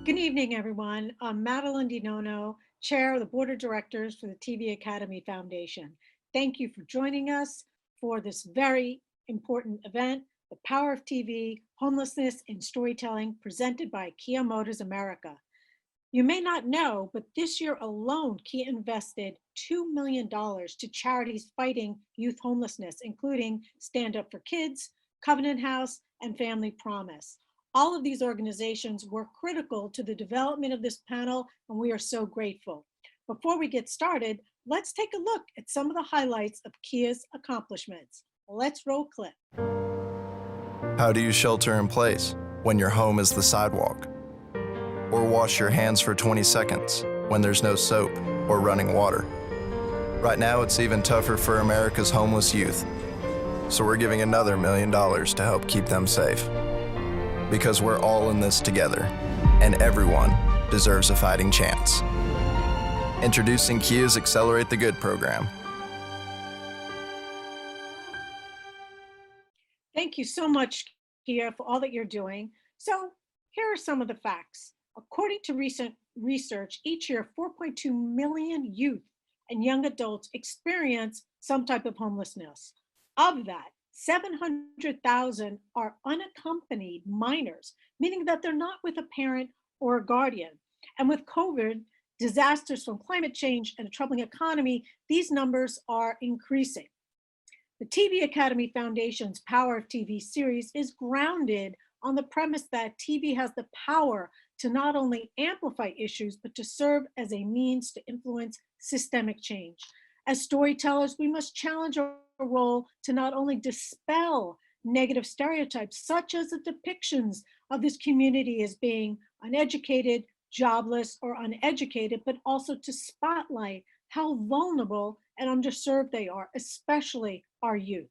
Good evening, everyone. I'm Madeline DiNono, Chair of the Board of Directors for the TV Academy Foundation. Thank you for joining us for this very important event, The Power of TV, Homelessness and Storytelling, presented by Kia Motors America. You may not know, but this year alone, Kia invested $2 million to charities fighting youth homelessness, including Stand Up for Kids, Covenant House, and Family Promise. All of these organizations were critical to the development of this panel, and we are so grateful. Before we get started, let's take a look at some of the highlights of Kia's accomplishments. Let's roll clip. How do you shelter in place when your home is the sidewalk? Or wash your hands for 20 seconds when there's no soap or running water? Right now, it's even tougher for America's homeless youth. So we're giving another $1 million to help keep them safe. Because we're all in this together, and everyone deserves a fighting chance. Introducing Kia's Accelerate the Good program. Thank you so much, Kia, for all that you're doing. So here are some of the facts. According to recent research, each year 4.2 million youth and young adults experience some type of homelessness. Of that, 700,000 are unaccompanied minors, meaning that they're not with a parent or a guardian. And with COVID, disasters from climate change, and a troubling economy, these numbers are increasing. The TV Academy Foundation's Power of TV series is grounded on the premise that TV has the power to not only amplify issues, but to serve as a means to influence systemic change. As storytellers, we must challenge our role to not only dispel negative stereotypes, such as the depictions of this community as being uneducated, jobless, or uneducated, but also to spotlight how vulnerable and underserved they are, especially our youth,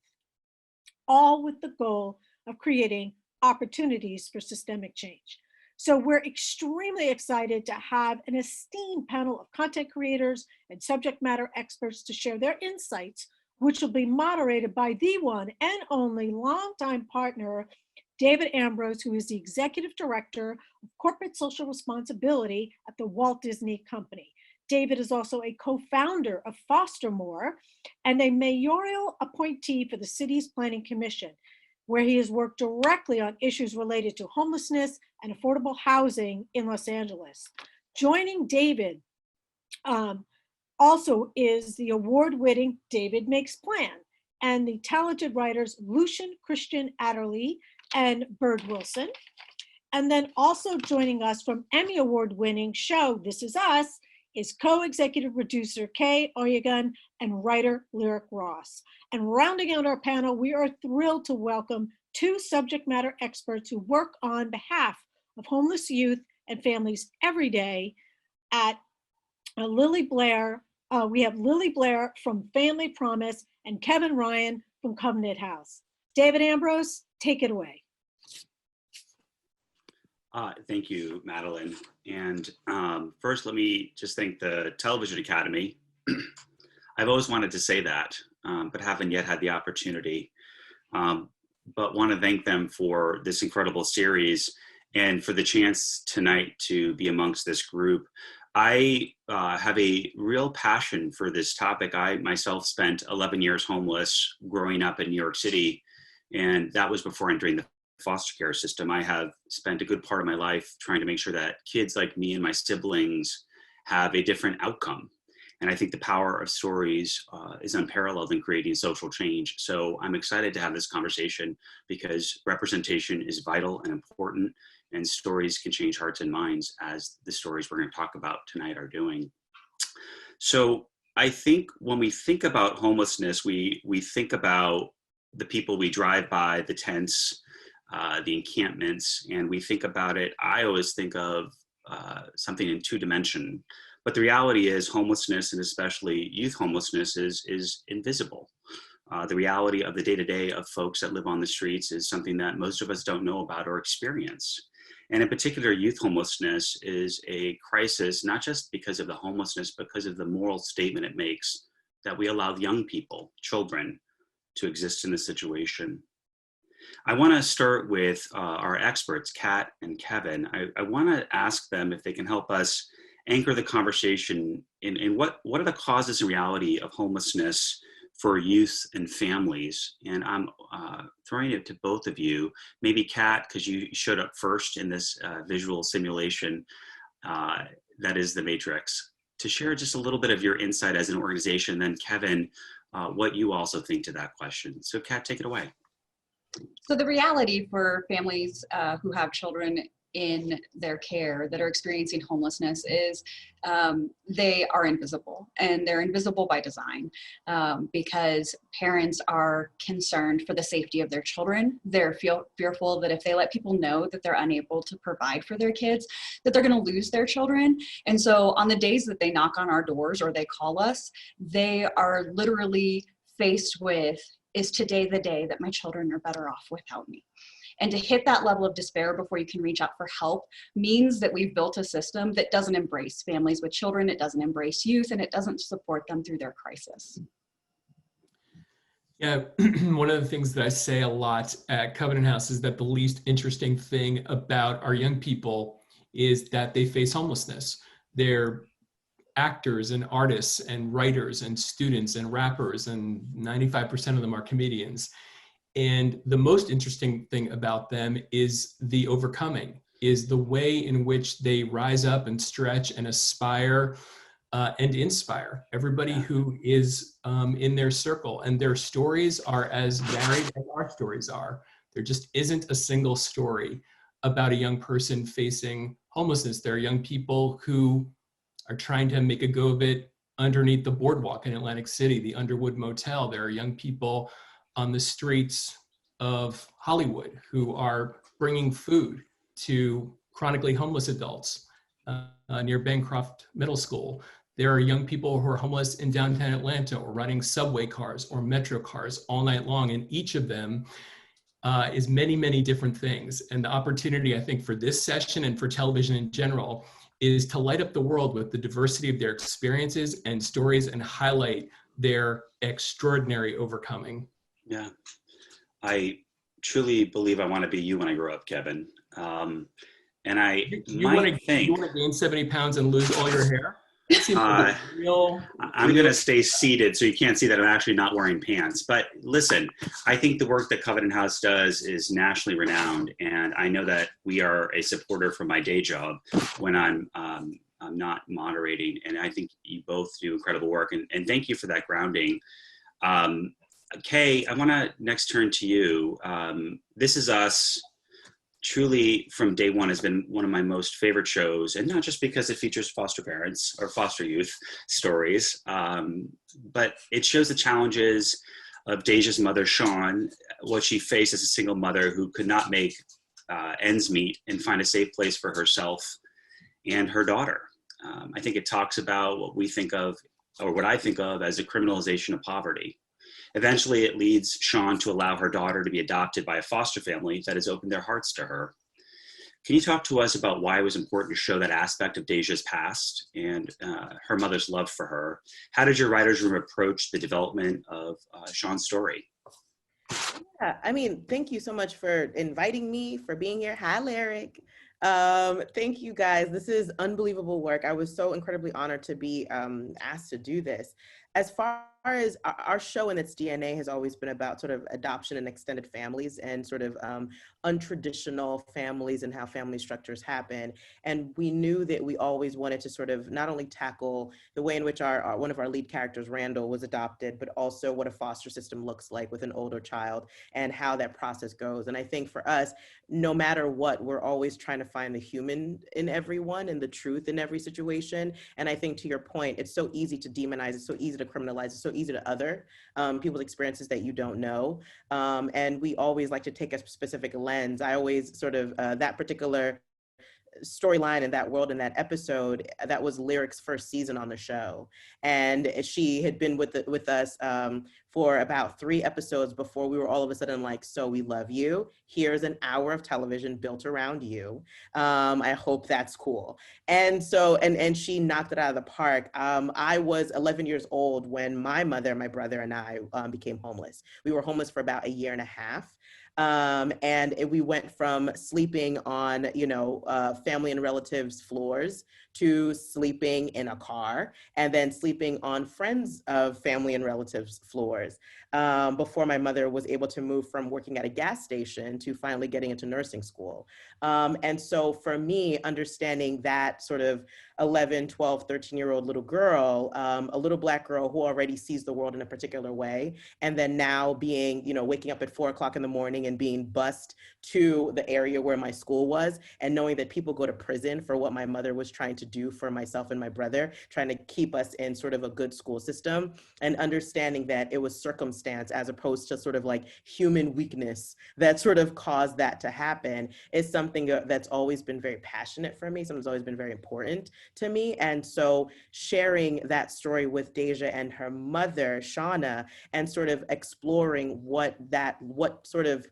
all with the goal of creating opportunities for systemic change. So we're extremely excited to have an esteemed panel of content creators and subject matter experts to share their insights, which will be moderated by the one and only longtime partner, David Ambrose, who is the Executive Director of Corporate Social Responsibility at the Walt Disney Company. David is also a co-founder of Foster More and a mayoral appointee for the city's Planning Commission, where he has worked directly on issues related to homelessness and affordable housing in Los Angeles. Joining David also is the award-winning David Makes Plan and the talented writers Lucian Christian Adderley and Bird Wilson. And then also joining us from Emmy Award-winning show This Is Us is co-executive producer Kay Oyegun and writer Lyric Ross. And rounding out our panel, we are thrilled to welcome two subject matter experts who work on behalf of homeless youth and families every day at Lily Blair. We have Lily Blair from Family Promise and Kevin Ryan from Covenant House. David Ambrose, take it away. Thank you, Madeline. And first, let me just thank the Television Academy. I've always wanted to say that, but haven't yet had the opportunity. But want to thank them for this incredible series and for the chance tonight to be amongst this group. I have a real passion for this topic. I myself spent 11 years homeless growing up in New York City, and that was before entering the foster care system. I have spent a good part of my life trying to make sure that kids like me and my siblings have a different outcome. And I think the power of stories is unparalleled in creating social change. So I'm excited to have this conversation because representation is vital and important, and stories can change hearts and minds, as the stories we're going to talk about tonight are doing. So I think when we think about homelessness, we think about the people we drive by, the tents, the encampments, and we think about it. I always think of something in two dimensions. But the reality is homelessness, and especially youth homelessness, is invisible. The reality of the day-to-day of folks that live on the streets is something that most of us don't know about or experience. And in particular, youth homelessness is a crisis, not just because of the homelessness, but because of the moral statement it makes that we allow young people, children, to exist in this situation. I want to start with our experts, Kat and Kevin. I want to ask them if they can help us anchor the conversation in what are the causes and reality of homelessness for youth and families. And I'm throwing it to both of you. Maybe Kat, because you showed up first in this visual simulation that is the Matrix, to share just a little bit of your insight as an organization. Then Kevin, what you also think to that question. So Kat, take it away. So the reality for families who have children in their care that are experiencing homelessness is they are invisible, and they're invisible by design because parents are concerned for the safety of their children. They're fearful that if they let people know that they're unable to provide for their kids, that they're going to lose their children. And so on the days that they knock on our doors or they call us, they are literally faced with, is today the day that my children are better off without me? And to hit that level of despair before you can reach out for help means that we've built a system that doesn't embrace families with children, it doesn't embrace youth, and it doesn't support them through their crisis. Yeah, one of the things that I say a lot at Covenant House is that the least interesting thing about our young people is that they face homelessness. They're actors and artists and writers and students and rappers, and 95% of them are comedians. And the most interesting thing about them is the overcoming, is the way in which they rise up and stretch and aspire and inspire everybody who is in their circle. And their stories are as varied as our stories are. There just isn't a single story about a young person facing homelessness. There are young people who are trying to make a go of it underneath the boardwalk in Atlantic City, the Underwood Motel. There are young people on the streets of Hollywood who are bringing food to chronically homeless adults near Bancroft Middle School. There are young people who are homeless in downtown Atlanta or running subway cars or metro cars all night long. And each of them is many, many different things. And the opportunity, I think, for this session and for television in general is to light up the world with the diversity of their experiences and stories and highlight their extraordinary overcoming. Yeah, I truly believe I want to be you when I grow up, Kevin. And I You want to gain 70 pounds and lose all your hair? I'm going to stay seated so you can't see that I'm actually not wearing pants. But listen, I think the work that Covenant House does is nationally renowned. And I know that we are a supporter for my day job when I'm not moderating. And I think you both do incredible work. And thank you for that grounding. Kay, I want to next turn to you. This Is Us truly from day one has been one of my most favorite shows, and not just because it features foster parents or foster youth stories, but it shows the challenges of Deja's mother, Sean, what she faced as a single mother who could not make ends meet and find a safe place for herself and her daughter. I think it talks about what we think of, or what I think of as a criminalization of poverty. Eventually, it leads Sean to allow her daughter to be adopted by a foster family that has opened their hearts to her. Can you talk to us about why it was important to show that aspect of Deja's past and her mother's love for her? How did your writer's room approach the development of Sean's story? Yeah, I mean, thank you so much for inviting me, for being here. Hi, Lyric. Thank you guys. This is unbelievable work. I was so incredibly honored to be asked to do this. As far as our show and its DNA has always been about sort of adoption and extended families and sort of untraditional families and how family structures happen. And we knew that we always wanted to sort of not only tackle the way in which one of our lead characters, Randall, was adopted, but also what a foster system looks like with an older child and how that process goes. And I think for us, no matter what, we're always trying to find the human in everyone and the truth in every situation. And I think to your point, it's so easy to demonize, it's so easy to criminalize, it's so easy to other people's experiences that you don't know. And we always like to take a specific lens. I always sort of, that particular storyline in that world, in that episode, that was Lyric's first season on the show. And she had been with us for about 3 episodes before we were all of a sudden like, so we love you. Here's an hour of television built around you. I hope that's cool. And so, and she knocked it out of the park. I was 11 years old when my mother, my brother, and I became homeless. We were homeless for about 1.5 years. We went from sleeping on, family and relatives' floors to sleeping in a car, and then sleeping on friends of family and relatives' floors, before my mother was able to move from working at a gas station to finally getting into nursing school. And so for me, understanding that sort of 11, 12, 13-year-old little girl, a little Black girl who already sees the world in a particular way, and then now being, waking up at 4 o'clock in the morning and being bused to the area where my school was, and knowing that people go to prison for what my mother was trying to do for myself and my brother, trying to keep us in sort of a good school system, and understanding that it was circumstance as opposed to sort of like human weakness that sort of caused that to happen, is something that's always been very passionate for me, something that's always been very important to me. And so sharing that story with Deja and her mother, Shauna, and sort of exploring what sort of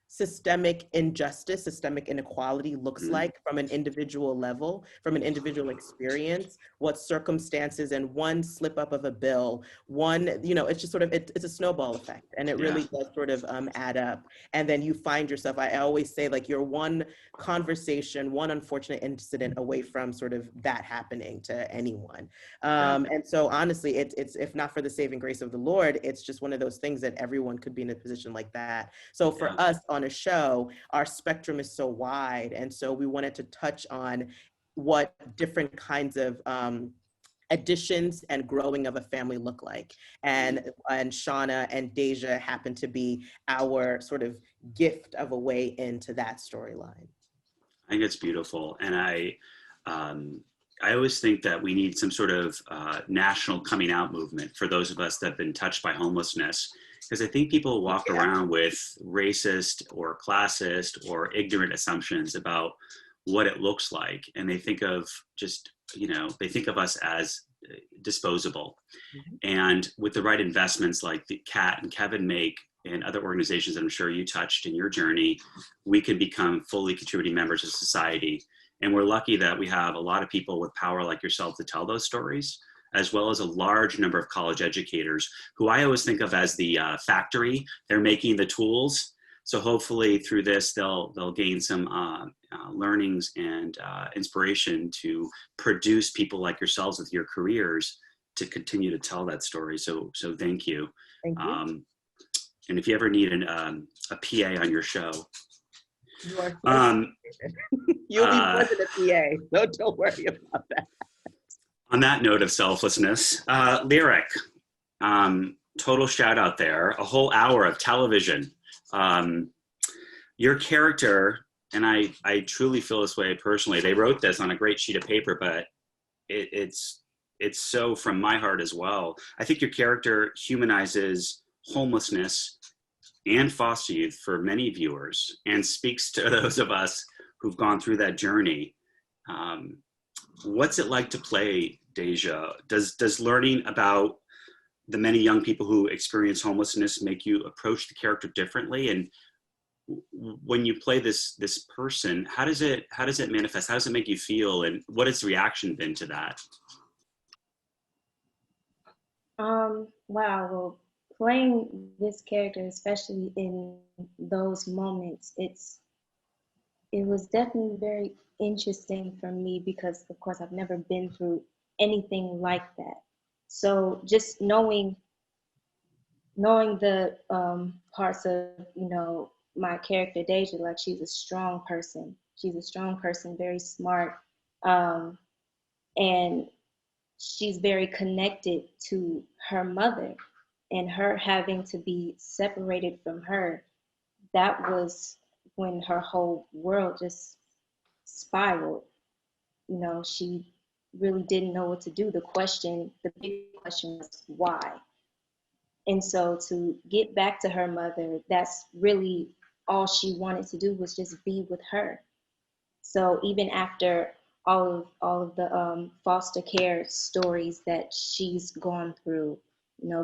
systemic injustice, systemic inequality looks like from an individual level, from an individual experience, what circumstances, and one slip up of a bill, it's just sort of, it's a snowball effect, and it really does sort of add up. And then you find yourself, I always say, like, you're one conversation, one unfortunate incident away from sort of that happening to anyone. And so honestly, it's if not for the saving grace of the Lord, it's just one of those things that everyone could be in a position like that. So for us on a show, our spectrum is so wide. And so we wanted to touch on what different kinds of additions and growing of a family look like. And Shauna and Deja happen to be our sort of gift of a way into that storyline. I think it's beautiful. And I always think that we need some sort of national coming out movement for those of us that have been touched by homelessness. Because I think people walk around with racist or classist or ignorant assumptions about what it looks like. And they think of they think of us as disposable. And with the right investments like the Kat and Kevin make, and other organizations that I'm sure you touched in your journey, we can become fully contributing members of society. And we're lucky that we have a lot of people with power like yourself to tell those stories, as well as a large number of college educators who I always think of as the factory. They're making the tools. So hopefully through this, they'll gain some learnings and inspiration to produce people like yourselves with your careers to continue to tell that story. So thank you. Thank you. And if you ever need a PA on your show, you are you'll be more than a PA, so don't worry about that. On that note of selflessness, Lyric, total shout out there, a whole hour of television. Your character, and I truly feel this way personally, they wrote this on a great sheet of paper, but it's so from my heart as well. I think your character humanizes homelessness and foster youth for many viewers and speaks to those of us who've gone through that journey. What's it like to play Deja? Does learning about the many young people who experience homelessness make you approach the character differently? And when you play this person, how does it manifest? How does it make you feel? And what has the reaction been to that? Wow. Well, playing this character, especially in those moments, it was definitely very interesting for me because, of course, I've never been through anything like that. So just knowing the parts of, my character Deja, like she's a strong person. She's a strong person, very smart, and she's very connected to her mother, and her having to be separated from her, that was when her whole world just spiraled. She really didn't know what to do. The big question was why. And so to get back to her mother, that's really all she wanted to do, was just be with her. So even after all of the foster care stories that she's gone through,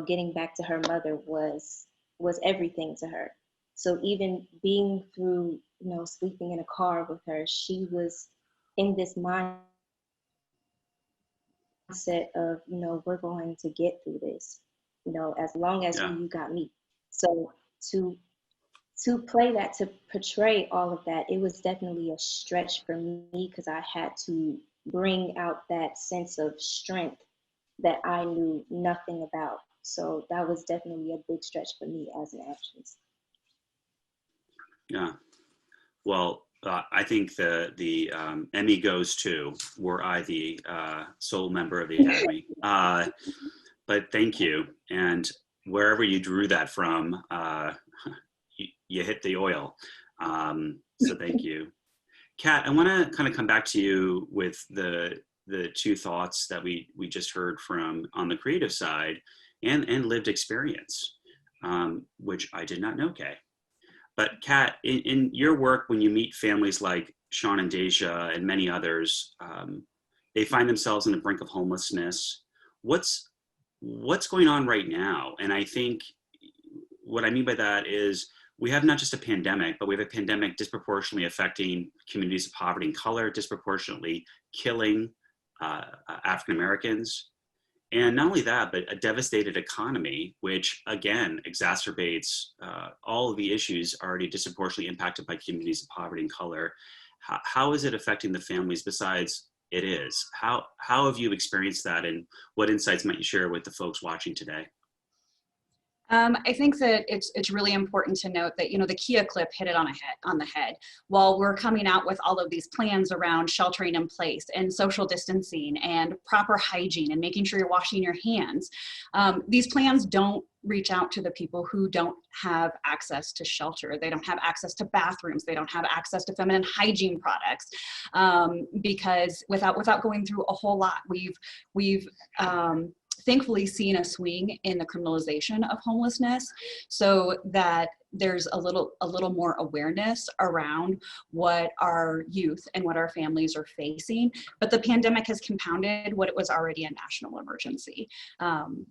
getting back to her mother was everything to her. So even being through, sleeping in a car with her, she was in this mindset of, we're going to get through this, as long as you got me. So to to play that, to portray all of that, it was definitely a stretch for me because I had to bring out that sense of strength that I knew nothing about. So that was definitely a big stretch for me as an actress. Yeah. Well, I think the Emmy goes to, were I the sole member of the Academy. But thank you. And wherever you drew that from, you hit the oil. So thank you. Kat, I want to kind of come back to you with the two thoughts that we just heard from on the creative side and lived experience, which I did not know, Kay. But Kat, in your work, when you meet families like Sean and Deja and many others, they find themselves on the brink of homelessness. What's going on right now? And I think what I mean by that is we have not just a pandemic, but we have a pandemic disproportionately affecting communities of poverty and color, disproportionately killing African Americans. And not only that, but a devastated economy, which again exacerbates all of the issues already disproportionately impacted by communities of poverty and color. How is it affecting the families besides it is? How have you experienced that, and what insights might you share with the folks watching today? I think that it's really important to note that, you know, the Kia clip hit it on the head. While we're coming out with all of these plans around sheltering in place and social distancing and proper hygiene and making sure you're washing your hands, these plans don't reach out to the people who don't have access to shelter. They don't have access to bathrooms. They don't have access to feminine hygiene products, because without going through a whole lot, we've thankfully seen a swing in the criminalization of homelessness, so that there's a little more awareness around what our youth and what our families are facing. But the pandemic has compounded what it was already a national emergency,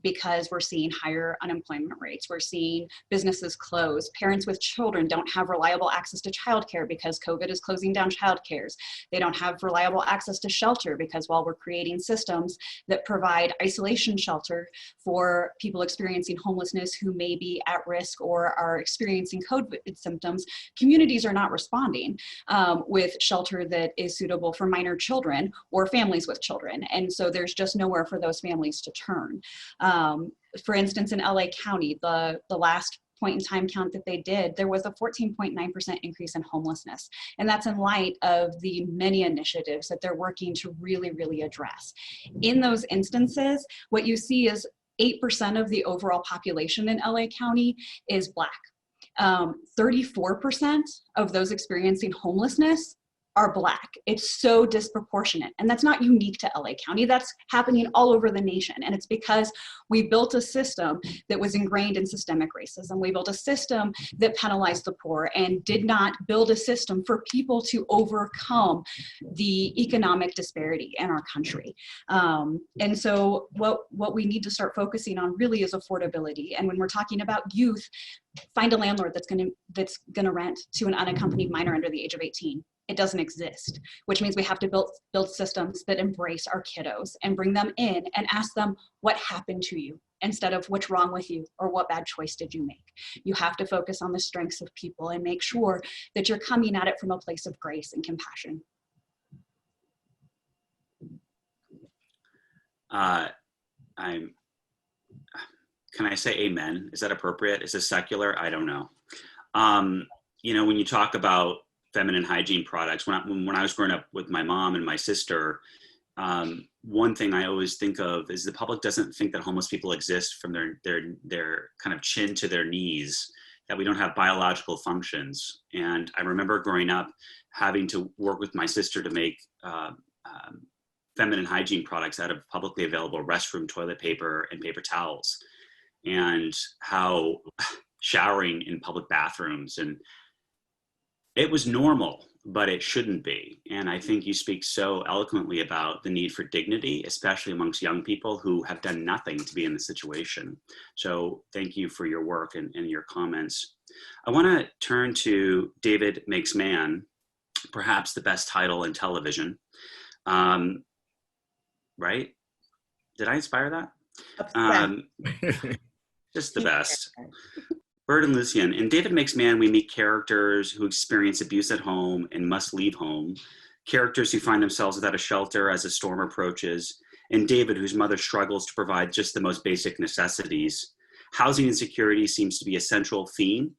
because we're seeing higher unemployment rates. We're seeing businesses close. Parents with children don't have reliable access to childcare because COVID is closing down childcares. They don't have reliable access to shelter because while we're creating systems that provide isolation shelter for people experiencing homelessness who may be at risk or are experiencing COVID symptoms, communities are not responding with shelter that is suitable for minor children or families with children. And so there's just nowhere for those families to turn. For instance, in LA County, the last point in time count that they did, there was a 14.9% increase in homelessness. And that's in light of the many initiatives that they're working to really, really address. In those instances, what you see is 8% of the overall population in LA County is Black. 34% of those experiencing homelessness are Black. It's so disproportionate. And that's not unique to LA County. That's happening all over the nation. And it's because we built a system that was ingrained in systemic racism. We built a system that penalized the poor and did not build a system for people to overcome the economic disparity in our country. And so what we need to start focusing on really is affordability. And when we're talking about youth, find a landlord that's gonna rent to an unaccompanied minor under the age of 18. It doesn't exist, which means we have to build systems that embrace our kiddos and bring them in and ask them what happened to you instead of what's wrong with you or what bad choice did you make. You have to focus on the strengths of people and make sure that you're coming at it from a place of grace and compassion. Can I say amen? Is that appropriate? Is this secular? I don't know. You know, when you talk about feminine hygiene products, when I was growing up with my mom and my sister, one thing I always think of is the public doesn't think that homeless people exist from their kind of chin to their knees, that we don't have biological functions. And I remember growing up having to work with my sister to make feminine hygiene products out of publicly available restroom toilet paper and paper towels, and how showering in public bathrooms, and it was normal, but it shouldn't be. And I think you speak so eloquently about the need for dignity, especially amongst young people who have done nothing to be in this situation. So thank you for your work and your comments. I want to turn to David Makes Man, perhaps the best title in television. Right? Did I inspire that? Just the best. Bird and Lucian, in David Makes Man, we meet characters who experience abuse at home and must leave home, characters who find themselves without a shelter as a storm approaches, and David, whose mother struggles to provide just the most basic necessities. Housing insecurity seems to be a central theme.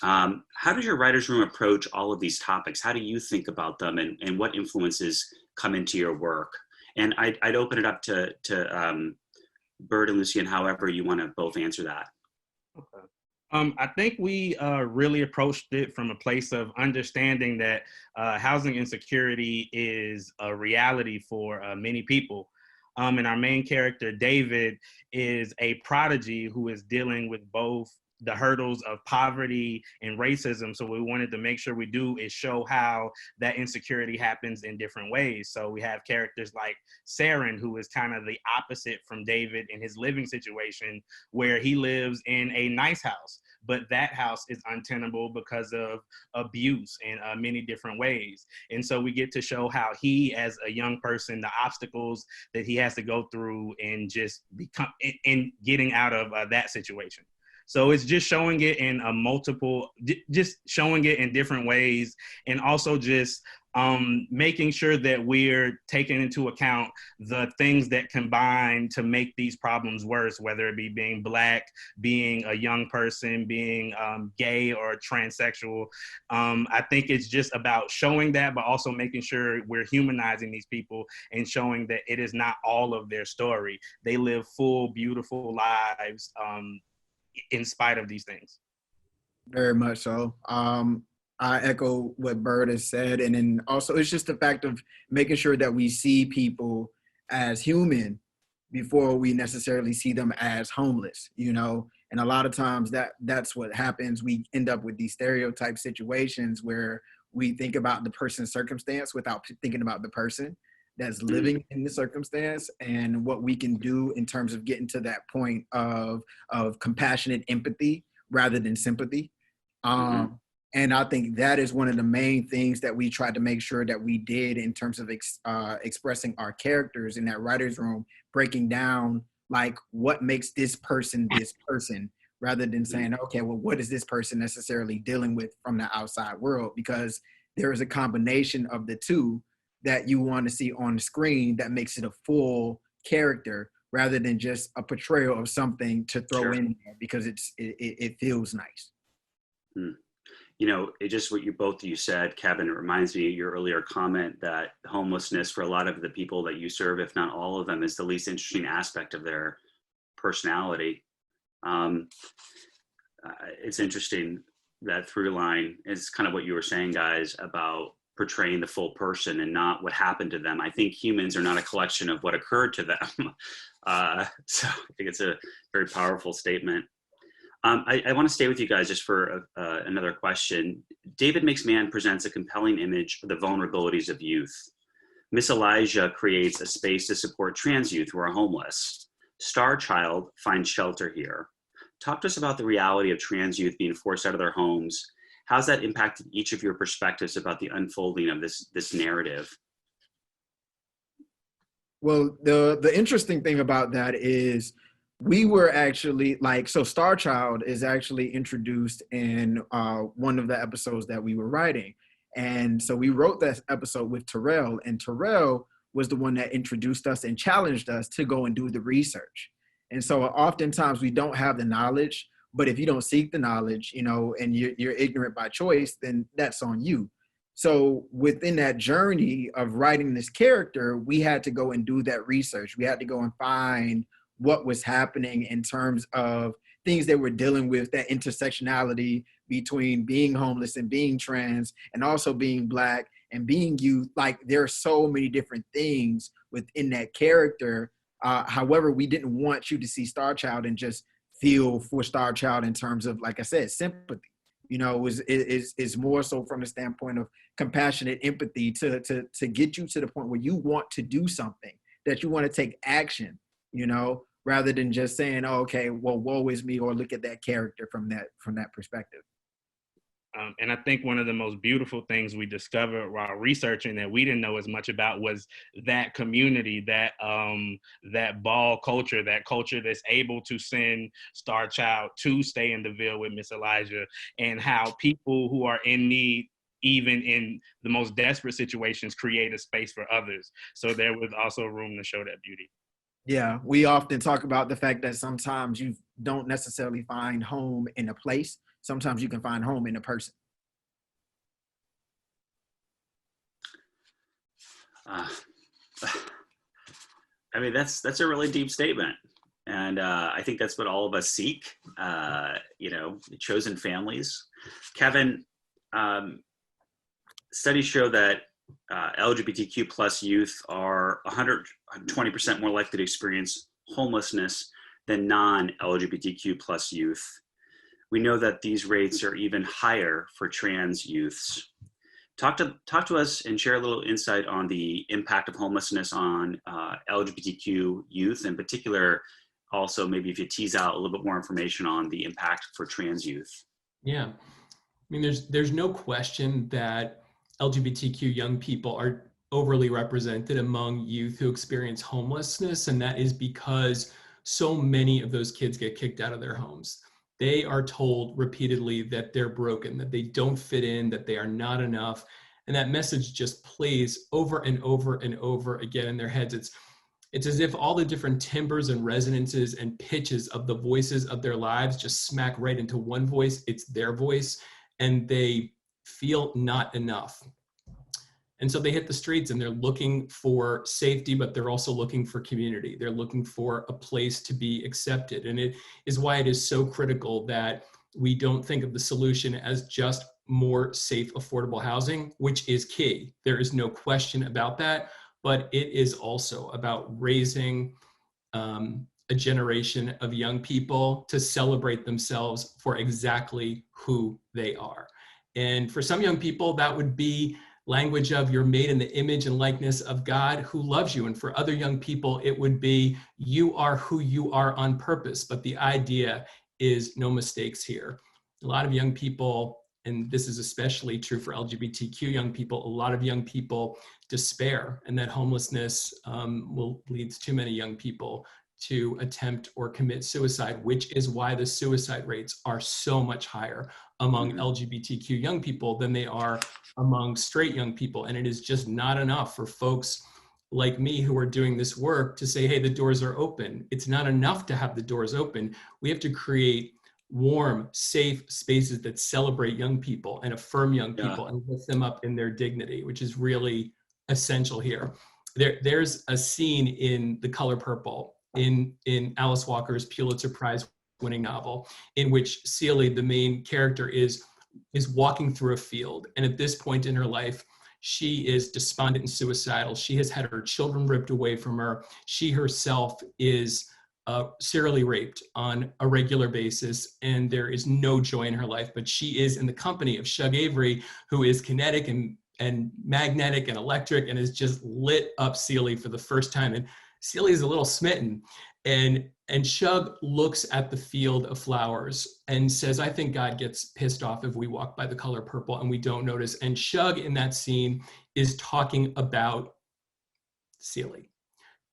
How does your writer's room approach all of these topics? How do you think about them, and what influences come into your work? And I'd open it up to Bird and Lucian, however you want to both answer that. Okay. I think we really approached it from a place of understanding that housing insecurity is a reality for many people. And our main character, David, is a prodigy who is dealing with both the hurdles of poverty and racism. So we wanted to make sure we do is show how that insecurity happens in different ways. So we have characters like Saren, who is kind of the opposite from David in his living situation, where he lives in a nice house, but that house is untenable because of abuse in many different ways. And so we get to show how he, as a young person, the obstacles that he has to go through and just become in getting out of that situation. So it's just showing it in just showing it in different ways, and also just making sure that we're taking into account the things that combine to make these problems worse, whether it be being Black, being a young person, being gay or transsexual. I think it's just about showing that, but also making sure we're humanizing these people and showing that it is not all of their story. They live full, beautiful lives in spite of these things. Very much so. I echo what Bird has said. And then also it's just the fact of making sure that we see people as human before we necessarily see them as homeless, you know? And a lot of times that's what happens. We end up with these stereotype situations where we think about the person's circumstance without thinking about the person that's living in the circumstance, and what we can do in terms of getting to that point of compassionate empathy rather than sympathy. And I think that is one of the main things that we tried to make sure that we did in terms of expressing our characters in that writer's room, breaking down like what makes this person, rather than saying, okay, well, what is this person necessarily dealing with from the outside world? Because there is a combination of the two that you want to see on the screen that makes it a full character rather than just a portrayal of something to throw in there because it feels nice. You know, it just what you said, Kevin, it reminds me of your earlier comment that homelessness for a lot of the people that you serve, if not all of them, is the least interesting aspect of their personality. It's interesting that through line is kind of what you were saying, guys, about portraying the full person and not what happened to them. I think humans are not a collection of what occurred to them. So I think it's a very powerful statement. I want to stay with you guys just for another question. David Makes Man presents a compelling image of the vulnerabilities of youth. Miss Elijah creates a space to support trans youth who are homeless. Star Child finds shelter here. Talk to us about the reality of trans youth being forced out of their homes. How's that impacted each of your perspectives about the unfolding of this narrative? Well, the interesting thing about that is we were actually so Star Child is actually introduced in one of the episodes that we were writing. And so we wrote that episode with Terrell, and Terrell was the one that introduced us and challenged us to go and do the research. And so oftentimes we don't have the knowledge, but if you don't seek the knowledge, you know, and you're ignorant by choice, then that's on you. So within that journey of writing this character, we had to go and do that research. We had to go and find what was happening in terms of things that we're dealing with, that intersectionality between being homeless and being trans, and also being Black and being youth. Like, there are so many different things within that character. However, we didn't want you to see Star Child and just feel for Star Child in terms of, like I said, sympathy. You know, is more so from the standpoint of compassionate empathy to get you to the point where you want to do something, that you want to take action, you know, rather than just saying, oh, okay, well, woe is me, or look at that character from that perspective. And I think one of the most beautiful things we discovered while researching that we didn't know as much about was that community, that ball culture, that culture that's able to send Star Child to stay in the Ville with Miss Elijah, and how people who are in need, even in the most desperate situations, create a space for others. So there was also room to show that beauty. Yeah, we often talk about the fact that sometimes you don't necessarily find home in a place. Sometimes you can find home in a person. Uh, I mean, that's a really deep statement. And I think that's what all of us seek, chosen families. Kevin, studies show that LGBTQ plus youth are 120% more likely to experience homelessness than non-LGBTQ plus youth. We know that these rates are even higher for trans youths. Talk to us and share a little insight on the impact of homelessness on LGBTQ youth, in particular. Also, maybe if you tease out a little bit more information on the impact for trans youth. Yeah, I mean, there's no question that LGBTQ young people are overly represented among youth who experience homelessness, and that is because so many of those kids get kicked out of their homes. They are told repeatedly that they're broken, that they don't fit in, that they are not enough, and that message just plays over and over and over again in their heads. It's as if all the different timbres and resonances and pitches of the voices of their lives just smack right into one voice. It's their voice, and they feel not enough. And so they hit the streets and they're looking for safety, but they're also looking for community. They're looking for a place to be accepted. And it is why it is so critical that we don't think of the solution as just more safe, affordable housing, which is key. There is no question about that. But it is also about raising a generation of young people to celebrate themselves for exactly who they are. And for some young people, that would be language of you're made in the image and likeness of God who loves you. And for other young people, it would be you are who you are on purpose. But the idea is no mistakes here. A lot of young people, and this is especially true for LGBTQ young people, a lot of young people despair, and that homelessness will lead too many young people to attempt or commit suicide, which is why the suicide rates are so much higher among LGBTQ young people than they are among straight young people. And it is just not enough for folks like me who are doing this work to say, hey, the doors are open. It's not enough to have the doors open. We have to create warm, safe spaces that celebrate young people and affirm young people and lift them up in their dignity, which is really essential here. There's a scene in The Color Purple in Alice Walker's Pulitzer Prize winning novel in which Celie, the main character, is walking through a field. And at this point in her life, she is despondent and suicidal. She has had her children ripped away from her. She herself is serially raped on a regular basis, and there is no joy in her life, but she is in the company of Shug Avery, who is kinetic and magnetic and electric and has just lit up Celie for the first time. And Celie is a little smitten, and Shug looks at the field of flowers and says, I think God gets pissed off if we walk by the color purple and we don't notice. And Shug in that scene is talking about Celie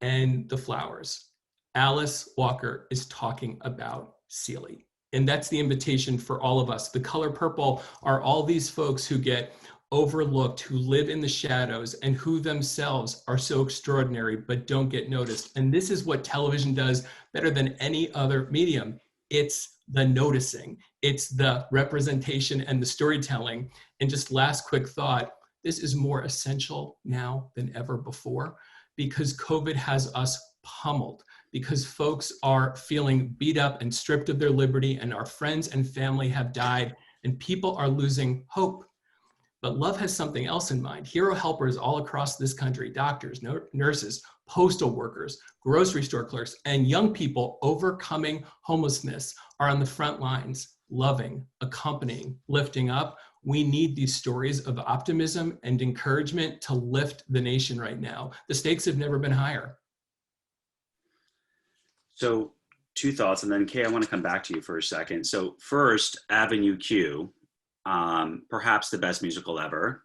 and the flowers. Alice Walker is talking about Celie. And that's the invitation for all of us. The Color Purple are all these folks who get overlooked, who live in the shadows, and who themselves are so extraordinary but don't get noticed. And this is what television does better than any other medium. It's the noticing. It's the representation and the storytelling. And just last quick thought, this is more essential now than ever before because COVID has us pummeled, because folks are feeling beat up and stripped of their liberty, and our friends and family have died, and people are losing hope. But love has something else in mind. Hero helpers all across this country, doctors, nurses, postal workers, grocery store clerks, and young people overcoming homelessness are on the front lines, loving, accompanying, lifting up. We need these stories of optimism and encouragement to lift the nation right now. The stakes have never been higher. So 2 thoughts, and then Kay, I want to come back to you for a second. So first, Avenue Q, perhaps the best musical ever.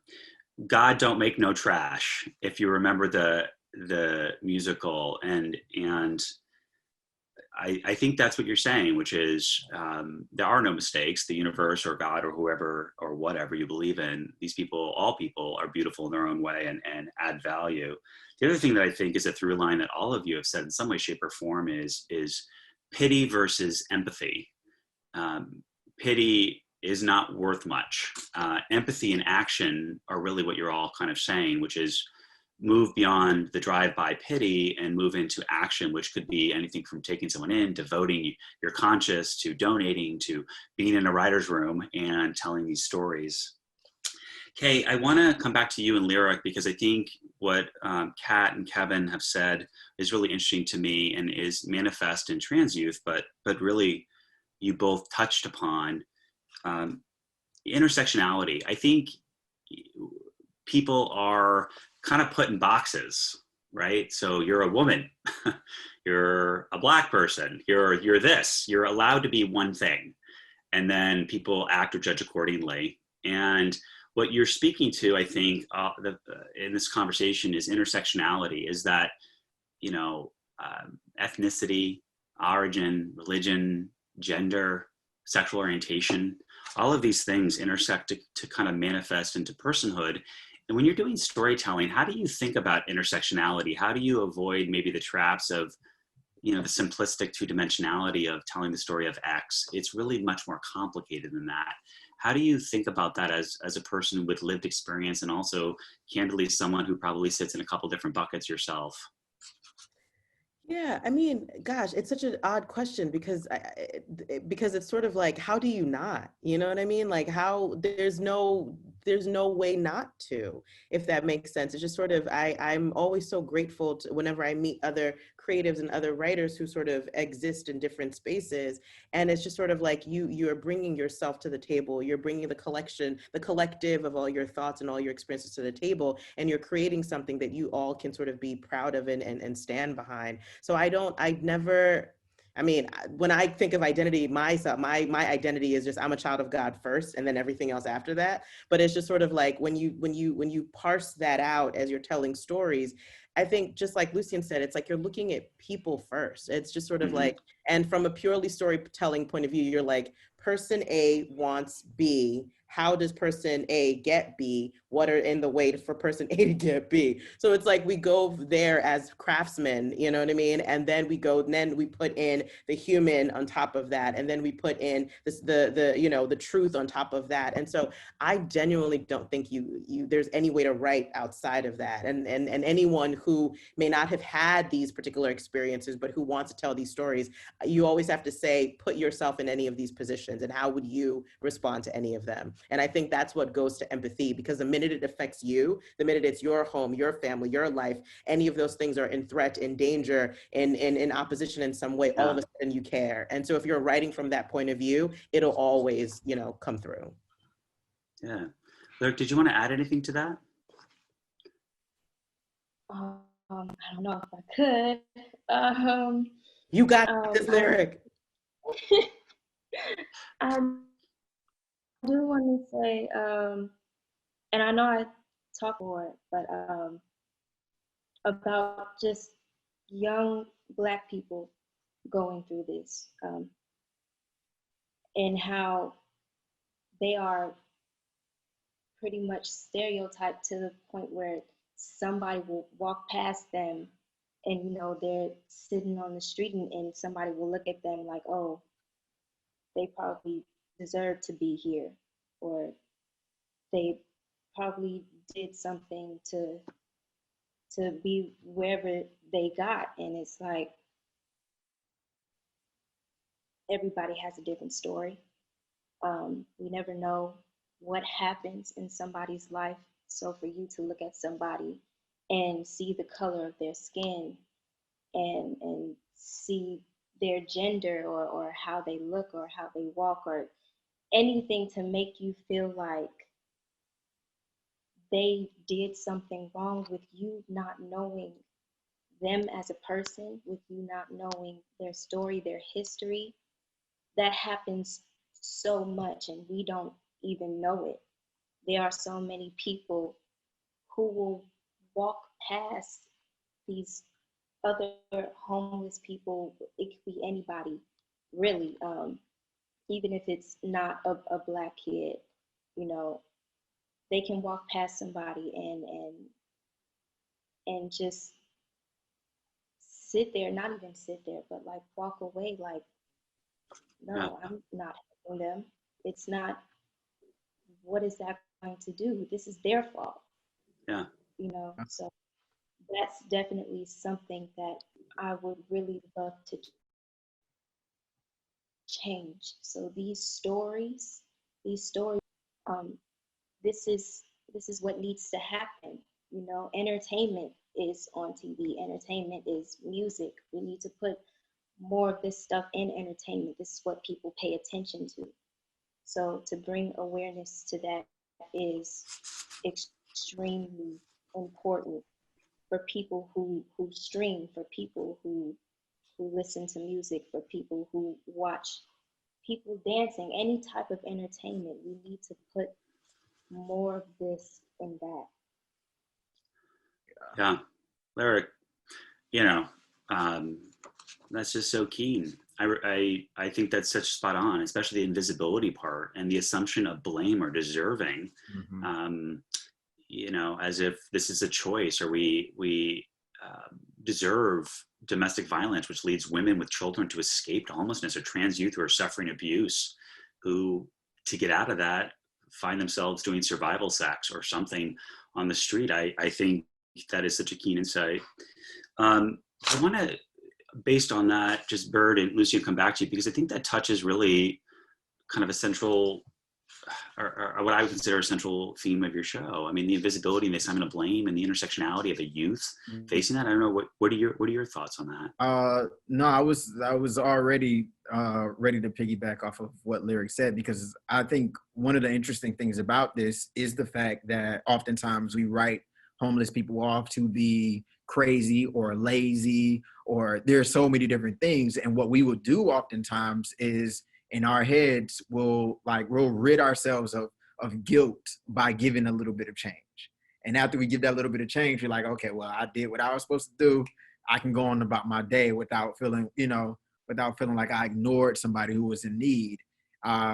God Don't Make No Trash, if you remember the musical, and I think that's what you're saying, which is there are no mistakes. The universe or God or whoever or whatever you believe in, these people, all people, are beautiful in their own way and add value. The other thing that I think is a through line that all of you have said in some way, shape, or form is pity versus empathy. Pity is not worth much. Empathy and action are really what you're all kind of saying, which is move beyond the drive-by pity and move into action, which could be anything from taking someone in, devoting your conscious, to donating, to being in a writer's room and telling these stories. Kay, I want to come back to you and Lyric, because I think what Kat and Kevin have said is really interesting to me and is manifest in trans youth, but really you both touched upon intersectionality. I think people are kind of put in boxes, right? So you're a woman, you're a Black person, you're this, you're allowed to be one thing. And then people act or judge accordingly. And what you're speaking to, I think, in this conversation is intersectionality, is that, you know, ethnicity, origin, religion, gender, sexual orientation, all of these things intersect to kind of manifest into personhood. And when you're doing storytelling, how do you think about intersectionality? How do you avoid maybe the traps of, you know, the simplistic two-dimensionality of telling the story of X? It's really much more complicated than that. How do you think about that as a person with lived experience, and also candidly someone who probably sits in a couple different buckets yourself? Yeah, I mean, gosh, it's such an odd question because because it's sort of like, how do you not? You know what I mean? Like, how there's no way not to, if that makes sense. It's just sort of I'm always so grateful to whenever I meet other creatives and other writers who sort of exist in different spaces, and it's just sort of like you're bringing yourself to the table, you're bringing the collective of all your thoughts and all your experiences to the table, and you're creating something that you all can sort of be proud of and stand behind. So I mean, when I think of identity, myself, my identity is just, I'm a child of God first, and then everything else after that. But it's just sort of like when you parse that out as you're telling stories, I think just like Lucian said, it's like you're looking at people first. It's just sort of like, and from a purely storytelling point of view, you're like, person A wants B. How does person A get B? What are in the way for person A to get B? So it's like we go there as craftsmen, you know what I mean? And then we put in the human on top of that, and then we put in the truth on top of that. And so I genuinely don't think there's any way to write outside of that. And anyone who may not have had these particular experiences, but who wants to tell these stories, you always have to say, put yourself in any of these positions, and how would you respond to any of them? And I think that's what goes to empathy, because the minute it affects you, the minute it's your home, your family, your life, any of those things are in threat, in danger, in opposition in some way, all of a sudden you care. And so if you're writing from that point of view, it'll always, come through. Yeah. Lyric, did you want to add anything to that? I don't know if I could. You got this, Lyric. I do want to say, and I know I talk more, but about just young Black people going through this, and how they are pretty much stereotyped to the point where somebody will walk past them and they're sitting on the street, and somebody will look at them like, oh, they probably deserve to be here, or they probably did something to be wherever they got. And it's like everybody has a different story. We never know what happens in somebody's life. So for you to look at somebody and see the color of their skin and see their gender or how they look or how they walk or anything to make you feel like they did something wrong, with you not knowing them as a person, with you not knowing their story, their history, that happens so much, and we don't even know it. There are so many people who will walk past these other homeless people. It could be anybody, really, even if it's not a black kid, you know, they can walk past somebody and just sit there, not even sit there, but like walk away like, no, I'm not helping them. It's not, what is that going to do? This is their fault, Yeah. you know? So that's definitely something that I would really love to change. So these stories, um, this is what needs to happen. You know, entertainment is on TV. Entertainment is music. We need to put more of this stuff in entertainment. This is what people pay attention to. So to bring awareness to that is extremely important for people who stream, for people who listen to music, for people who watch people dancing, any type of entertainment. We need to put more of this in that. Yeah. Lyric, you know, that's just so keen. I think that's such spot on, especially the invisibility part and the assumption of blame or deserving. You know, as if this is a choice, or we deserve domestic violence, which leads women with children to escape to homelessness, or trans youth who are suffering abuse, who, to get out of that, find themselves doing survival sex or something on the street. I think that is such a keen insight. I want to, based on that, just Bird and Lucy, come back to you, because I think that touches really kind of a central, or what I would consider a central theme of your show. I mean, the invisibility and the assignment of blame and the intersectionality of a youth facing that. I don't know, what are your thoughts on that? No, I was already ready to piggyback off of what Lyric said, because I think one of the interesting things about this is the fact that oftentimes we write homeless people off to be crazy or lazy, or there's so many different things. And what we will do oftentimes is, in our heads, we'll rid ourselves of guilt by giving a little bit of change. And after we give that little bit of change, we're like, okay, well, I did what I was supposed to do. I can go on about my day without feeling like I ignored somebody who was in need,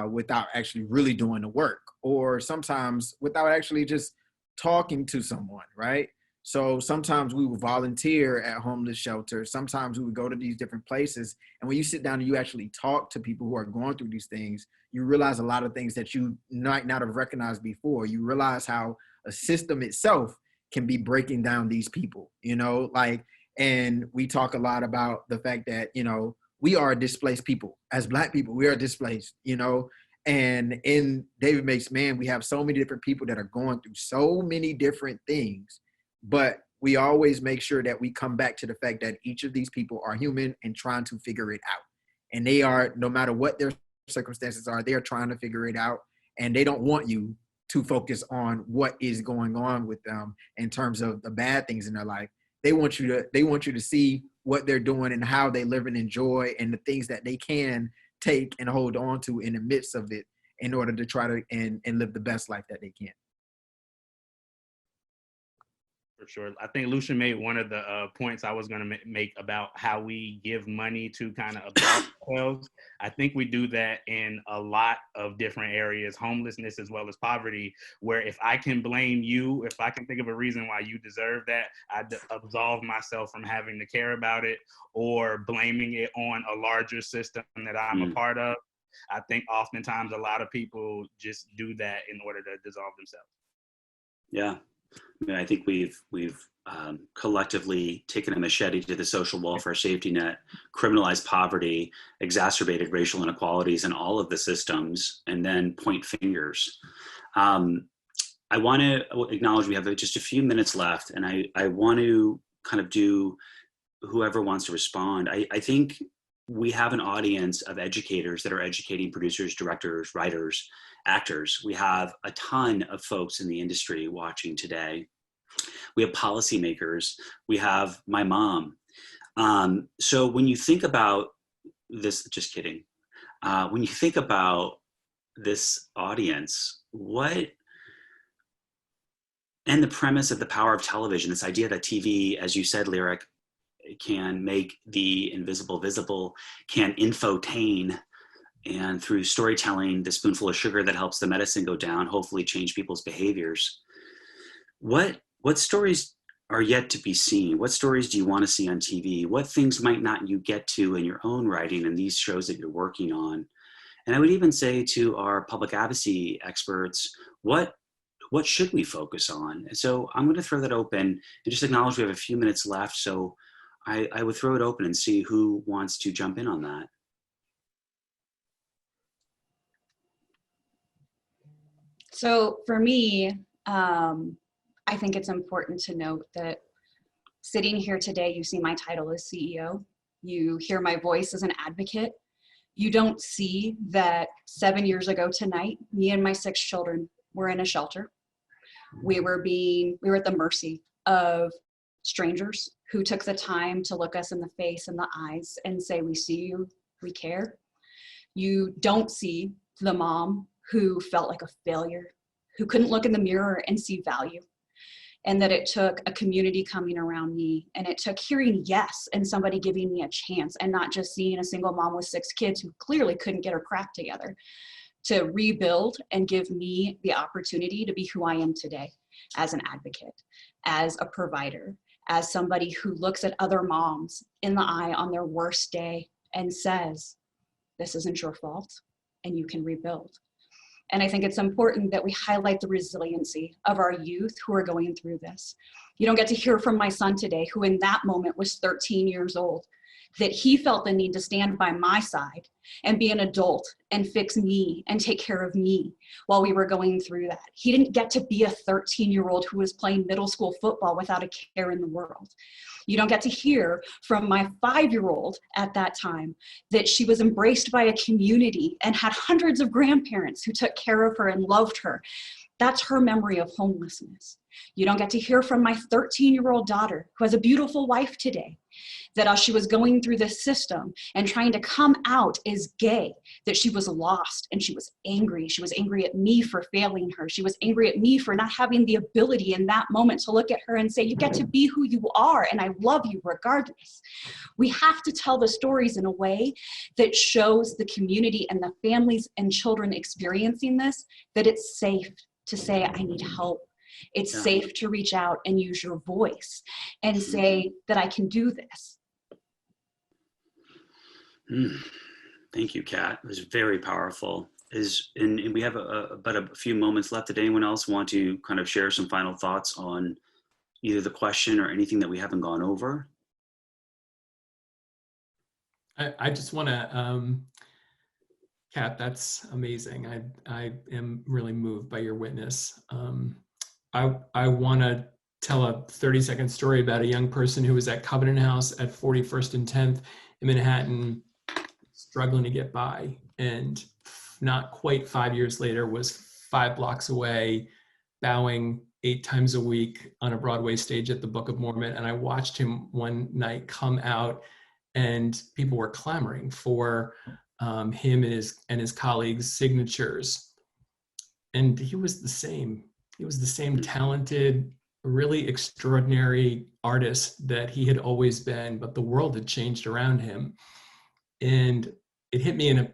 without actually really doing the work, or sometimes without actually just talking to someone, right? So sometimes we would volunteer at homeless shelters. Sometimes we would go to these different places. And when you sit down and you actually talk to people who are going through these things, you realize a lot of things that you might not have recognized before. You realize how a system itself can be breaking down these people, and we talk a lot about the fact that, we are displaced people. As Black people, we are displaced, and in David Makes Man, we have so many different people that are going through so many different things, but we always make sure that we come back to the fact that each of these people are human and trying to figure it out. And they are, no matter what their circumstances are, they are trying to figure it out. And they don't want you to focus on what is going on with them in terms of the bad things in their life. They want you to see what they're doing and how they live and enjoy, and the things that they can take and hold on to in the midst of it, in order to try to and live the best life that they can. For sure. I think Lucia made one of the points I was going to make about how we give money to kind of absolve ourselves. I think we do that in a lot of different areas, homelessness as well as poverty, where if I can blame you, if I can think of a reason why you deserve that, I absolve myself from having to care about it, or blaming it on a larger system that I'm a part of. I think oftentimes a lot of people just do that in order to dissolve themselves. Yeah. I mean, I think we've collectively taken a machete to the social welfare safety net, criminalized poverty, exacerbated racial inequalities in all of the systems, and then point fingers. I want to acknowledge we have just a few minutes left, and I want to kind of do whoever wants to respond. I think we have an audience of educators that are educating producers, directors, writers, actors. We have a ton of folks in the industry watching today. We have policymakers. We have my mom. So when you think about this, just kidding. When you think about this audience, what, and the premise of the power of television, this idea that TV, as you said, Lyric, can make the invisible visible, can infotain, and through storytelling, the spoonful of sugar that helps the medicine go down, hopefully change people's behaviors. What stories are yet to be seen? What stories do you want to see on TV? What things might not you get to in your own writing and these shows that you're working on? And I would even say to our public advocacy experts, what should we focus on? And so I'm going to throw that open and just acknowledge we have a few minutes left. So I would throw it open and see who wants to jump in on that. So for me, I think it's important to note that sitting here today, you see my title as CEO. You hear my voice as an advocate. You don't see that 7 years ago tonight, me and my 6 children were in a shelter. We were at the mercy of strangers who took the time to look us in the face and the eyes and say, we see you, we care. You don't see the mom who felt like a failure, who couldn't look in the mirror and see value. And that it took a community coming around me, and it took hearing yes and somebody giving me a chance, and not just seeing a single mom with 6 kids who clearly couldn't get her crap together, to rebuild and give me the opportunity to be who I am today as an advocate, as a provider, as somebody who looks at other moms in the eye on their worst day and says, this isn't your fault and you can rebuild. And I think it's important that we highlight the resiliency of our youth who are going through this. You don't get to hear from my son today, who in that moment was 13 years old, that he felt the need to stand by my side and be an adult and fix me and take care of me while we were going through that. He didn't get to be a 13-year-old who was playing middle school football without a care in the world. You don't get to hear from my 5-year-old at that time that she was embraced by a community and had hundreds of grandparents who took care of her and loved her. That's her memory of homelessness. You don't get to hear from my 13-year-old daughter, who has a beautiful wife today, that as she was going through this system and trying to come out as gay, that she was lost and she was angry. She was angry at me for failing her. She was angry at me for not having the ability in that moment to look at her and say, you get to be who you are and I love you regardless. We have to tell the stories in a way that shows the community and the families and children experiencing this that it's safe to say, I need help. It's safe to reach out and use your voice and say that I can do this. Thank you, Kat. It was very powerful. And we have but a few moments left. Did anyone else want to kind of share some final thoughts on either the question or anything that we haven't gone over? I just want to, Kat, that's amazing. I am really moved by your witness. I want to tell a 30-second story about a young person who was at Covenant House at 41st and 10th in Manhattan, struggling to get by. And not quite 5 years later was 5 blocks away, bowing 8 times a week on a Broadway stage at the Book of Mormon. And I watched him one night come out, and people were clamoring for him and his colleagues' signatures. And he was the same. He was the same talented, really extraordinary artist that he had always been, but the world had changed around him. And it hit me in a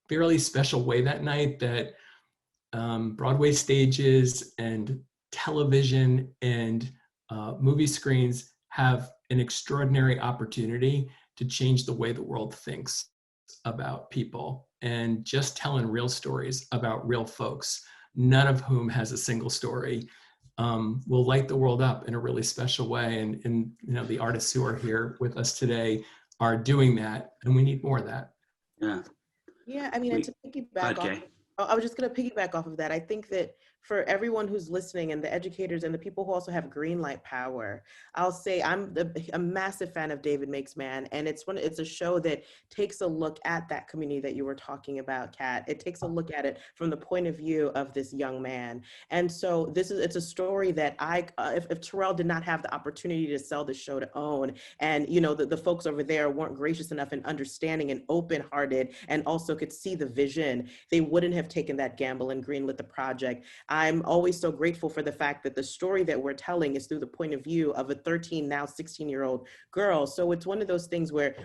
fairly special way that night that Broadway stages and television and movie screens have an extraordinary opportunity to change the way the world thinks about people, and just telling real stories about real folks, none of whom has a single story, will light the world up in a really special way. And you know, the artists who are here with us today are doing that, and we need more of that. Yeah, I mean, and to piggyback off, I was just going to piggyback off of that. I think that for everyone who's listening and the educators and the people who also have green light power, I'll say I'm a massive fan of David Makes Man, and it's a show that takes a look at that community that you were talking about, Kat. It takes a look at it from the point of view of this young man. And so it's a story that if Terrell did not have the opportunity to sell the show to own, and you know, the folks over there weren't gracious enough and understanding and open-hearted and also could see the vision, they wouldn't have taken that gamble and greenlit the project. I'm always so grateful for the fact that the story that we're telling is through the point of view of a 13, now 16-year-old girl. So it's one of those things where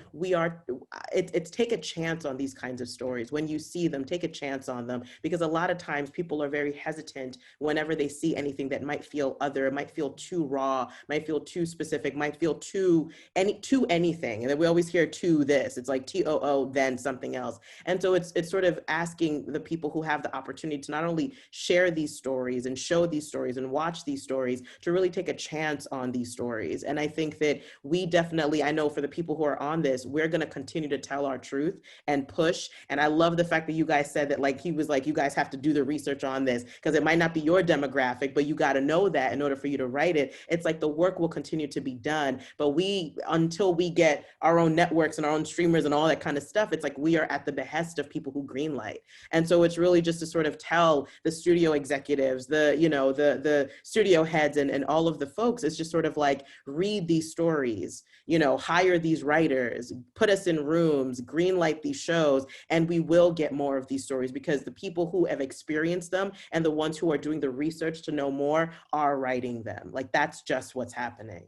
it's take a chance on these kinds of stories. When you see them, take a chance on them, because a lot of times people are very hesitant whenever they see anything that might feel other, might feel too raw, might feel too specific, might feel too anything. And then we always hear to this, it's like TOO, then something else. And so it's sort of asking the people who have the opportunity to not only share these stories and show these stories and watch these stories, to really take a chance on these stories. And I think that we definitely, I know for the people who are on this, we're going to continue to tell our truth and push. And I love the fact that you guys said that, like, he was like, you guys have to do the research on this, because it might not be your demographic, but you got to know that in order for you to write it. It's like the work will continue to be done, but until we get our own networks and our own streamers and all that kind of stuff, it's like we are at the behest of people who greenlight. And so it's really just to sort of tell the studio executives, the studio heads and all of the folks, it's just sort of like, read these stories, hire these writers, put us in rooms, greenlight these shows, and we will get more of these stories, because the people who have experienced them and the ones who are doing the research to know more are writing them. Like, that's just what's happening.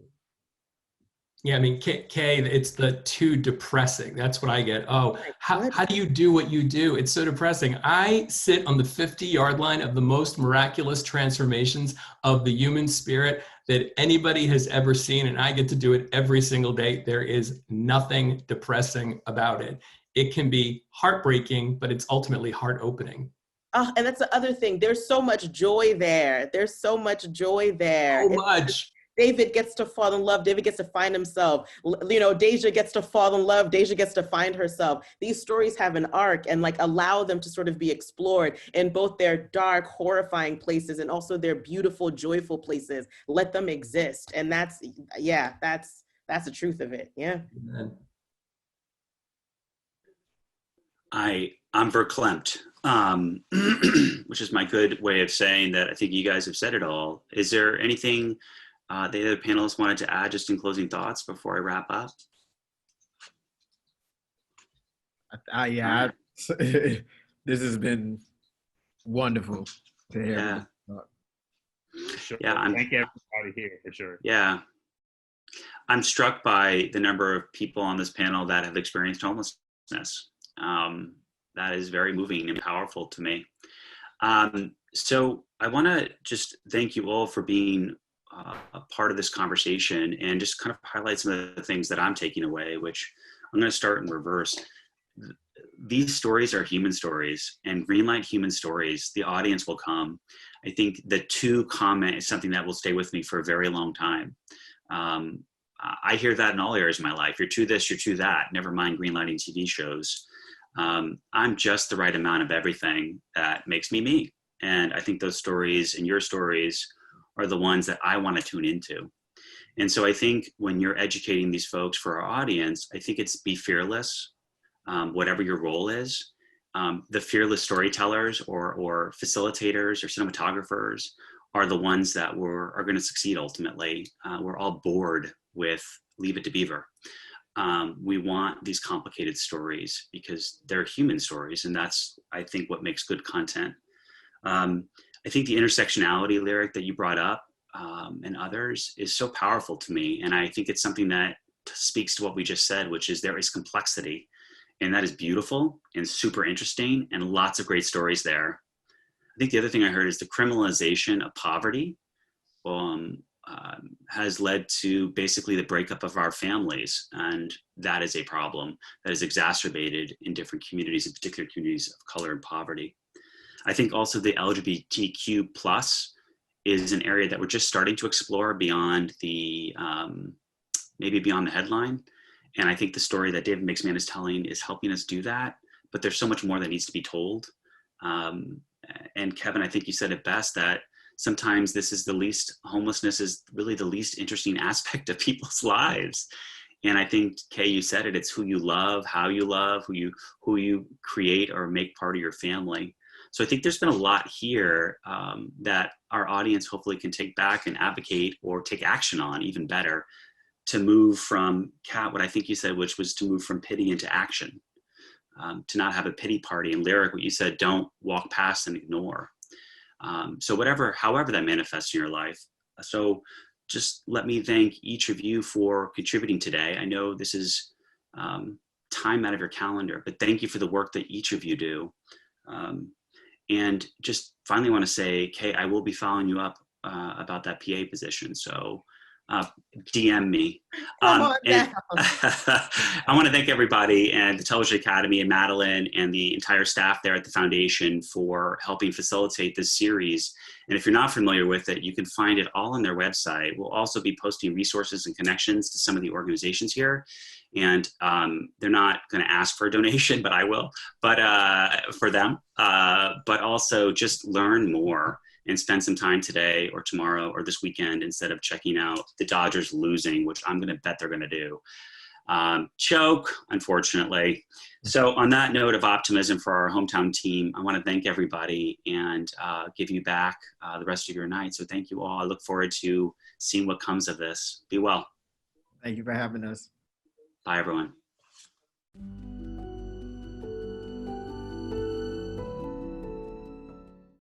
Yeah, I mean, Kay, it's the too depressing. That's what I get. Oh, how do you do what you do? It's so depressing. I sit on the 50-yard line of the most miraculous transformations of the human spirit that anybody has ever seen, and I get to do it every single day. There is nothing depressing about it. It can be heartbreaking, but it's ultimately heart-opening. Oh, and that's the other thing. There's so much joy there. There's so much joy there. So much. David gets to fall in love. David gets to find himself. Deja gets to fall in love. Deja gets to find herself. These stories have an arc, and like allow them to sort of be explored in both their dark, horrifying places and also their beautiful, joyful places. Let them exist. And that's the truth of it. Yeah. Amen. I'm verklempt, which is my good way of saying that I think you guys have said it all. Is there anything the other panelists wanted to add just in closing thoughts before I wrap up? This has been wonderful to hear. Yeah. Sure. Yeah, thank everybody here for sure. Yeah. I'm struck by the number of people on this panel that have experienced homelessness. That is very moving and powerful to me. So I want to just thank you all for being a part of this conversation, and just kind of highlight some of the things that I'm taking away, which I'm going to start in reverse. These stories are human stories, and greenlight human stories. The audience will come. I think the to comment is something that will stay with me for a very long time. I hear that in all areas of my life. You're to this, you're to that. Never mind greenlighting TV shows. I'm just the right amount of everything that makes me me. And I think those stories and your stories are the ones that I want to tune into. And so I think when you're educating these folks for our audience, I think it's be fearless, whatever your role is. The fearless storytellers or facilitators or cinematographers are the ones that are going to succeed ultimately. We're all bored with Leave It to Beaver. We want these complicated stories because they're human stories, and that's, I think, what makes good content. I think the intersectionality lyric that you brought up and others is so powerful to me, and I think it's something that speaks to what we just said, which is there is complexity, and that is beautiful and super interesting, and lots of great stories there. I think the other thing I heard is the criminalization of poverty has led to basically the breakup of our families. And that is a problem that is exacerbated in different communities, in particular communities of color and poverty. I think also the LGBTQ plus is an area that we're just starting to explore beyond the, maybe beyond the headline. And I think the story that David Mixman is telling is helping us do that, but there's so much more that needs to be told. And Kevin, I think you said it best, that sometimes homelessness is really the least interesting aspect of people's lives. And I think, Kay, you said it, it's who you love, how you love, who you create or make part of your family. So I think there's been a lot here that our audience hopefully can take back and advocate or take action on, even better, to move from, Kat, what I think you said, which was to move from pity into action. to not have a pity party. And Lyric, what you said, don't walk past and ignore. So however that manifests in your life. So just let me thank each of you for contributing today. I know this is time out of your calendar, but thank you for the work that each of you do. And just finally want to say, Kay, I will be following you up about that PA position. So DM me. Come on and now. I want to thank everybody and the Television Academy and Madeline and the entire staff there at the foundation for helping facilitate this series. And if you're not familiar with it, you can find it all on their website. We'll also be posting resources and connections to some of the organizations here. And they're not going to ask for a donation, but I will, but for them, but also just learn more and spend some time today or tomorrow or this weekend instead of checking out the Dodgers losing, which I'm going to bet they're going to do. Choke, unfortunately. So on that note of optimism for our hometown team, I want to thank everybody and give you back the rest of your night. So thank you all. I look forward to seeing what comes of this. Be well. Thank you for having us. Bye, everyone.